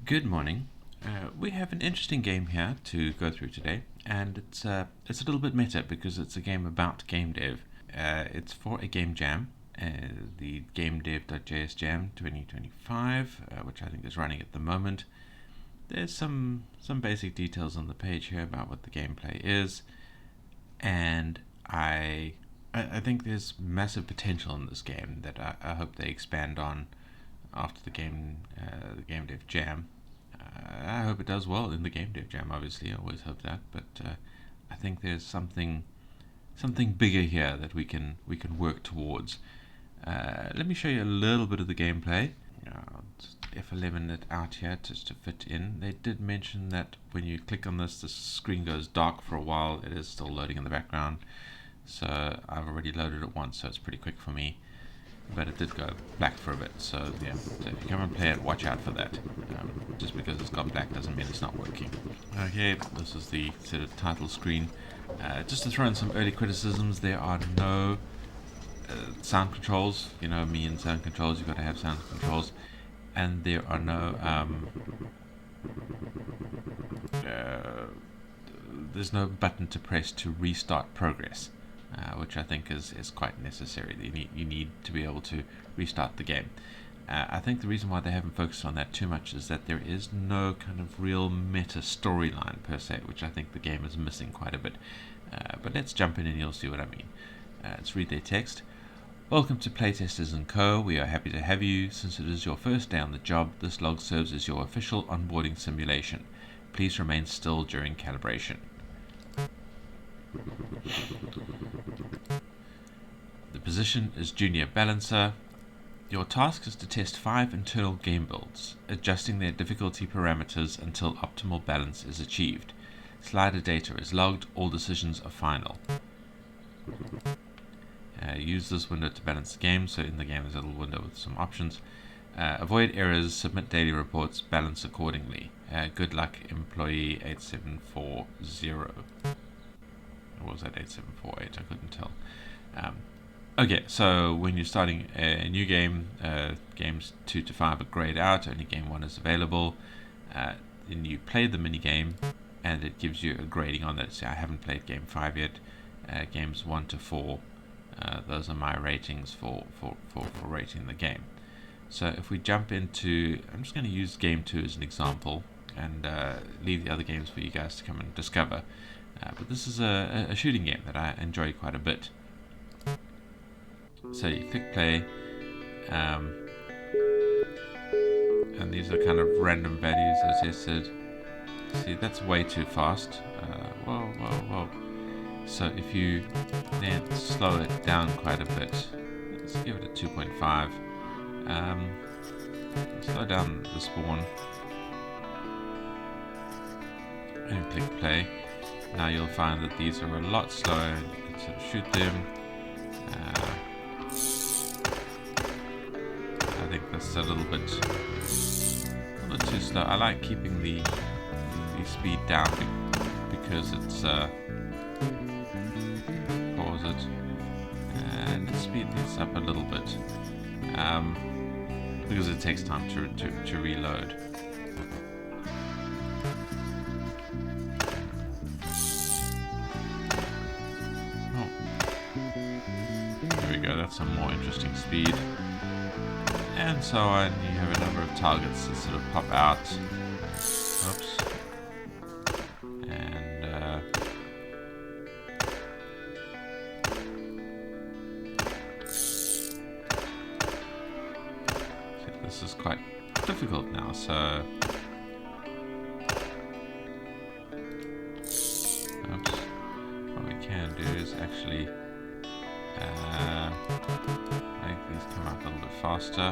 Good morning. We have an interesting game here to go through today, and it's a little bit meta because it's a game about game dev. It's for a game jam, the GameDev.js Jam 2025, which I think is running at the moment. There's some basic details on the page here about what the gameplay is, and I think there's massive potential in this game that I hope they expand on after the game dev jam. I hope it does well in the game dev jam. Obviously, I always hope that, but I think there's something bigger here that we can work towards. Let me show you a little bit of the gameplay. I'll just F11 it out here just to fit in. They did mention that when you click on this, the screen goes dark for a while. It is still loading in the background. So I've already loaded it once, so it's pretty quick for me. But it did go black for a bit, so yeah. So if you come and play it, watch out for that. Just because it's gone black doesn't mean it's not working. Okay, this is the sort of title screen. Just to throw in some early criticisms, there are no sound controls. You know me and sound controls, you've got to have sound controls. And there are no there's no button to press to restart progress, which I think is quite necessary. You need to be able to restart the game. I think the reason why they haven't focused on that too much is that there is no kind of real meta storyline per se, which I think the game is missing quite a bit. But let's jump in and you'll see what I mean. Let's read their text. Welcome to Playtesters & Co. We are happy to have you. Since it is your first day on the job, this log serves as your official onboarding simulation. Please remain still during calibration. The position is Junior Balancer. Your task is to test 5 internal game builds, adjusting their difficulty parameters until optimal balance is achieved. Slider data is logged, all decisions are final. Use this window to balance the game, so in the game there's a little window with some options. Avoid errors, submit daily reports, balance accordingly. Good luck, employee 8740. Or was that 8748? I couldn't tell. Okay, so when you're starting a new game, games 2 to 5 are grayed out, only game 1 is available. Then you play the mini game, and it gives you a grading on that. So I haven't played game 5 yet. Games 1 to 4, those are my ratings for rating the game. So if we jump into, I'm just going to use game 2 as an example, and leave the other games for you guys to come and discover. But this is a shooting game that I enjoy quite a bit. So you click play, and these are kind of random values as I said. See, that's way too fast. Whoa. So if you then slow it down quite a bit, let's give it a 2.5. Slow down the spawn and click play. Now you'll find that these are a lot slower. You can sort of shoot them. I think that's a little bit too slow. I like keeping the speed down because it's pause it and speed this up a little bit because it takes time to reload. There we go, that's some more interesting speed. And so on, you have a number of targets that sort of pop out. Oops. And this is quite difficult now, so oops. What we can do is actually make these come out a little bit faster.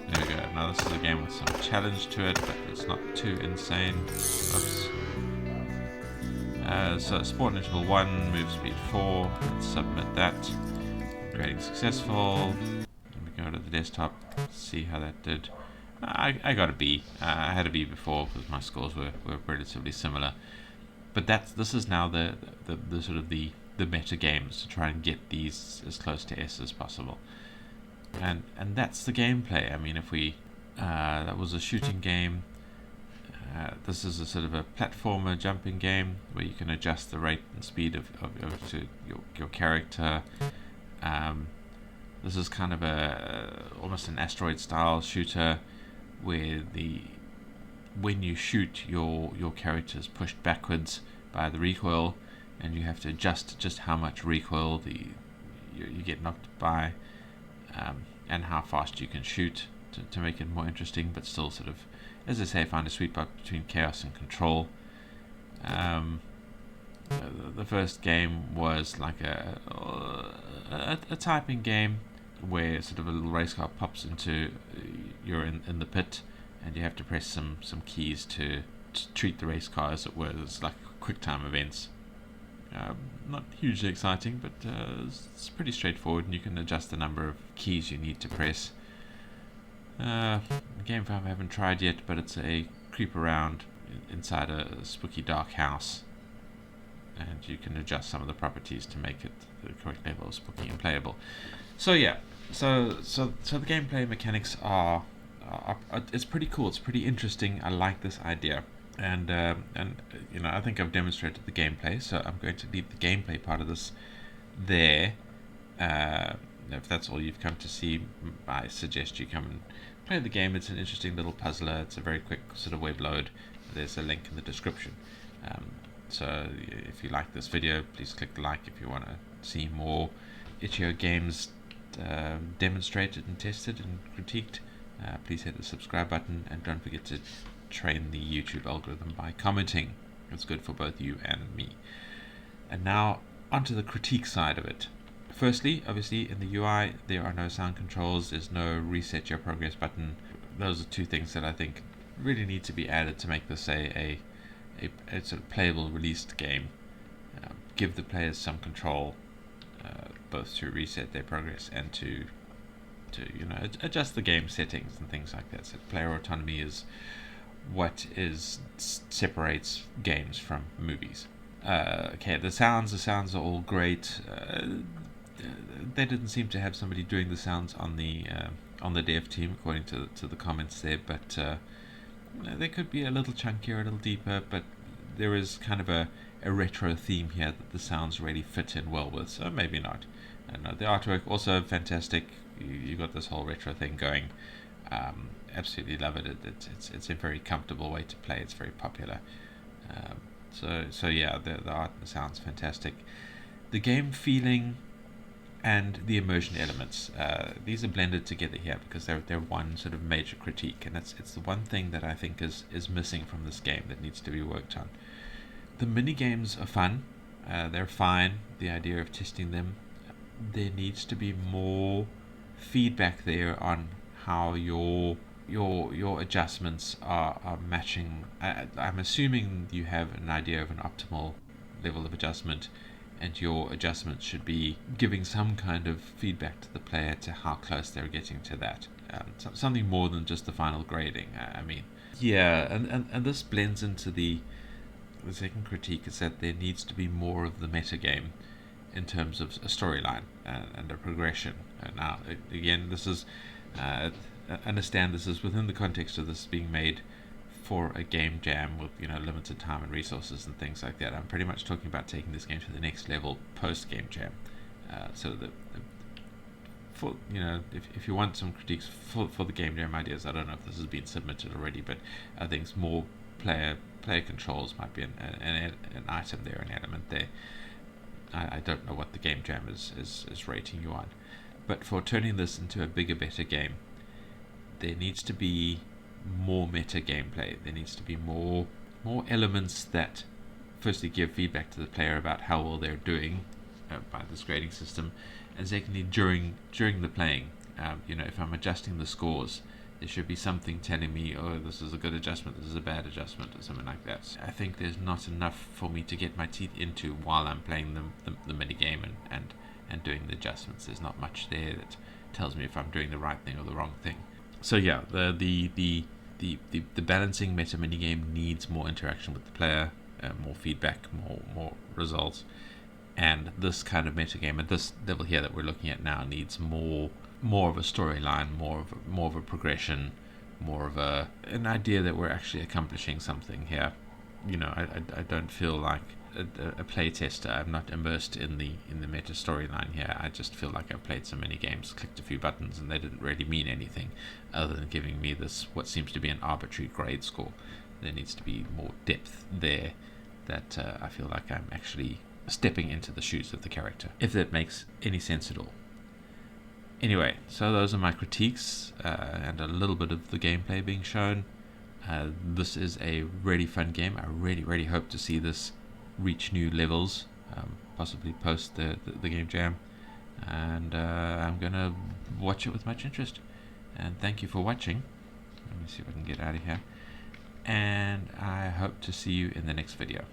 There we go. Now this is a game with some challenge to it, but it's not too insane. Oops. So spawn interval 1, move speed 4. Let's submit that. Grading successful. Let me go to the desktop, see how that did. I got a B. I had a B before because my scores were relatively similar. But this is now the sort of the meta games to try and get these as close to S as possible. and that's the gameplay. I mean, if we that was a shooting game. This is a sort of a platformer jumping game where you can adjust the rate and speed of to your character. Um, this is kind of a almost an asteroid style shooter where when you shoot, your character is pushed backwards by the recoil, and you have to adjust just how much recoil you get knocked by, and how fast you can shoot to make it more interesting, but still sort of, as I say, find a sweet spot between chaos and control. The first game was like a typing game where sort of a little race car pops into you're in the pit, and you have to press some keys to treat the race car as it were. It's like quick time events. Not hugely exciting, but it's pretty straightforward, and you can adjust the number of keys you need to press. A game I haven't tried yet, but it's a creep around inside a spooky dark house, and you can adjust some of the properties to make it the correct level of spooky and playable. So yeah, so the gameplay mechanics are it's pretty cool. It's pretty interesting. I like this idea, and I think I've demonstrated the gameplay. So I'm going to leave the gameplay part of this there. If that's all you've come to see, I suggest you come and play the game. It's an interesting little puzzler. It's a very quick sort of web load. There's a link in the description. So if you like this video, please click the like. If you want to see more itch.io games demonstrated and tested and critiqued, please hit the subscribe button, and don't forget to train the YouTube algorithm by commenting. It's good for both you and me. And now onto the critique side of it. Firstly, obviously in the UI there are no sound controls, there's no reset your progress button. Those are two things that I think really need to be added to make this a sort of playable released game. Give the players some control, both to reset their progress and to adjust the game settings and things like that. So player autonomy is what separates games from movies. Okay, the sounds are all great. They didn't seem to have somebody doing the sounds on the dev team, according to the comments there, but they could be a little chunkier, a little deeper, but there is kind of a retro theme here that the sounds really fit in well with, so maybe not. And the artwork also fantastic. You got this whole retro thing going. Absolutely love it. It's a very comfortable way to play. It's very popular. So yeah, the art and the sound's fantastic. The game feeling and the immersion elements, these are blended together here because they're one sort of major critique, and it's the one thing that I think is missing from this game that needs to be worked on. The mini games are fun. They're fine. The idea of testing them, there needs to be more feedback there on how your adjustments are matching. I'm assuming you have an idea of an optimal level of adjustment, and your adjustments should be giving some kind of feedback to the player to how close they're getting to that. Something more than just the final grading. And this blends into the second critique, is that there needs to be more of the metagame in terms of a storyline and a progression. Now, again, this is understand this is within the context of this being made for a game jam with limited time and resources and things like that. I'm pretty much talking about taking this game to the next level post game jam. If you want some critiques for the game jam ideas, I don't know if this has been submitted already, but I think it's more player controls might be an item there, an element there. I don't know what the game jam is rating you on, but for turning this into a bigger, better game, there needs to be more meta gameplay. There needs to be more elements that firstly give feedback to the player about how well they're doing by this grading system, and secondly during the playing, if I'm adjusting the scores, there should be something telling me, oh, this is a good adjustment, this is a bad adjustment, or something like that. I think there's not enough for me to get my teeth into while I'm playing the mini game and doing the adjustments. There's not much there that tells me if I'm doing the right thing or the wrong thing. So yeah, the balancing meta minigame needs more interaction with the player, more feedback, more results, and this kind of metagame at this level here that we're looking at now needs more more of a storyline, more of a progression, more of an idea that we're actually accomplishing something here. I don't feel like a playtester. I'm not immersed in the meta storyline here. I just feel like I've played so many games, clicked a few buttons, and they didn't really mean anything other than giving me this what seems to be an arbitrary grade score. There needs to be more depth there. That I feel like I'm actually stepping into the shoes of the character, if that makes any sense at all. Anyway, so those are my critiques and a little bit of the gameplay being shown. This is a really fun game. I really hope to see this reach new levels, possibly post the game jam, and I'm gonna watch it with much interest. And thank you for watching. Let me see if I can get out of here, and I hope to see you in the next video.